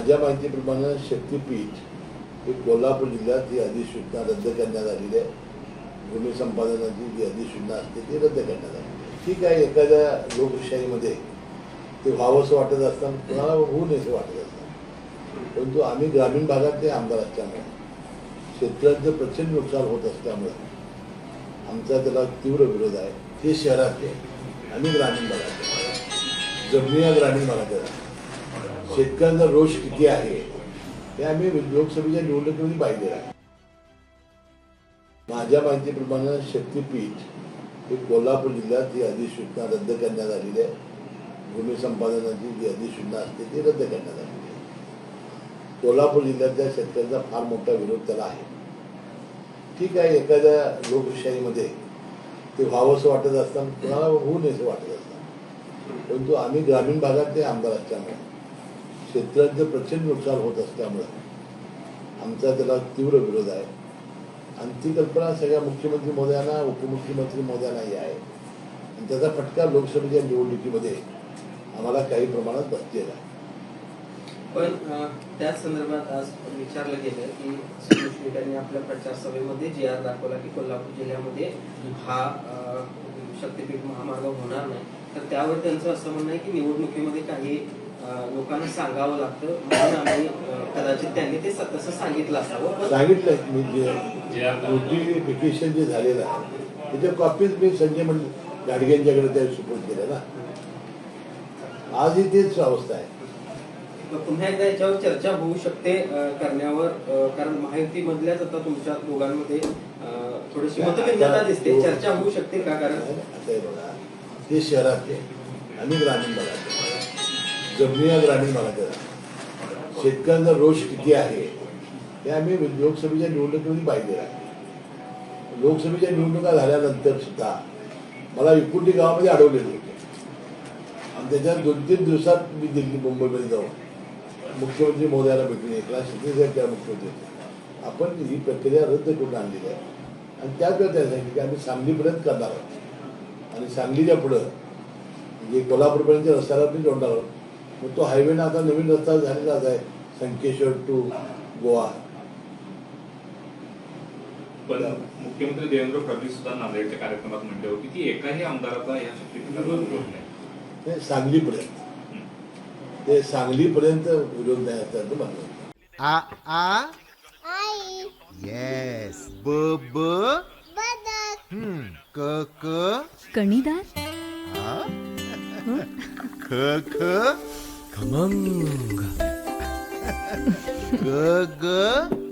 माझ्या माहितीप्रमाणे शक्तीपीठ हे कोल्हापूर जिल्ह्यात ही अधिसूचना रद्द करण्यात आलेली आहे. भूमी संपादनाची जी अधिसूचना असते ती रद्द करण्यात आली. ठीक आहे, एखाद्या लोकशाहीमध्ये ते व्हावंसं वाटत असताना कोणाला होऊ नयेसं वाटत असतं. परंतु आम्ही ग्रामीण भागातले आमदार असल्यामुळे शेतकऱ्यांचं प्रचंड नुकसान होत असल्यामुळं आमचा त्याला तीव्र विरोध आहे. ते शहरातले आणि ग्रामीण भागातले जमिनी या ग्रामीण भागातल्या शेतकऱ्यांचा रोष किती आहे हे आम्ही लोकसभेच्या निवडणुकीमध्ये पाहिलेलं आहे. माझ्या माहितीप्रमाणे शक्तीपीठ हे कोल्हापूर जिल्ह्यात ही अधिसूचना रद्द करण्यात आलेली आहे. भूमी संपादनाची जी अधिसूचना असते ती रद्द करण्यात आलेली आहे. कोल्हापूर जिल्ह्यातल्या शेतकऱ्यांचा फार मोठा विरोध त्याला आहे. ठीक आहे, एखाद्या लोकशाहीमध्ये ते व्हावंसं वाटत असताना कोणाला होऊ नयेसं वाटत असतं. परंतु आम्ही ग्रामीण भागातले आमदार असल्यामुळे शेतकऱ्यांचं प्रचंड नुकसान होत असल्यामुळं आमचा त्याला तीव्र विरोध आहे. आणि ती कल्पना सगळ्या मुख्यमंत्री महोदयांना, उपमुख्यमंत्री महोदयांनाही आहे. आणि त्याचा फटका लोकसभेच्या निवडणुकीमध्ये आम्हाला काही प्रमाणात बसलेला आहे. पण त्याच संदर्भात आज विचारलं गेलं की श्री मुश्रीफ यांनी आपल्या प्रचार सभेमध्ये जी.आर. दाखवला की कोल्हापूर जिल्ह्यामध्ये हा शक्तीपीठ महामार्ग होणार नाही. तर त्यावर त्यांचं असं म्हणणं आहे की निवडणुकीमध्ये काही लोकांना सांगावं लागतं म्हणून आम्ही कदाचित त्यांनी ते तसं सांगितलं असावं. सांगितलं मी जे नोटिफिकेशन जे झालेलं आहे त्याच्या कॉपीज मी संजय गाडगेंच्याकडे त्या सुपूर्द केल्या ना. आजही तेच अवस्था आहे. पुन्हा एकदा याच्यावर चर्चा होऊ शकते करण्यावर, कारण महायुतीमधल्याच आता तुमच्या दोघांमध्ये थोडीशी मतभिन्नता दिसते. चर्चा होऊ शकते का? कारण बघा, ते शहरातले आणि ग्रामीण भागातले जमिनी या ग्रामीण भागातल्या शेतकऱ्यांचा रोष किती आहे हे आम्ही लोकसभेच्या निवडणुकीमध्ये पाहिलेलं आहे. लोकसभेच्या निवडणुका झाल्यानंतर सुद्धा मला इकुंडी गावामध्ये अडवलेले होते. आणि त्याच्यात 2-3 दिवसात मी दिल्ली मुंबईमध्ये जाऊन मुख्यमंत्री महोदयाला भेटून एकनाथ शिंदे साहेब त्या मुख्यमंत्री होते. आपण ही प्रक्रिया रद्द करून आणलेली आहे. आणि त्याच वेळेला त्यांनी सांगितलं की आम्ही सांगलीपर्यंत करणार आहोत आणि सांगलीच्या पुढं म्हणजे कोल्हापूरपर्यंत रस्त्याला आपण जोडणार आहोत. मग तो हायवेनं आता नवीन रस्ता झालेलाच आहे संकेश्वर टू गोवा. पण मुख्यमंत्री देवेंद्र फडणवीस सुद्धा नांदेडच्या कार्यक्रमात म्हणले होते की एकाही आमदाराचा या शक्तीपीठाला विरोध नाही. सांगलीपर्यंत ते सांगलीपर्यंत विरोध नाही असल्याचं म्हणलं. आ आ आई येस ब ब बदक क क कणीदार ख ख खमंग ग ग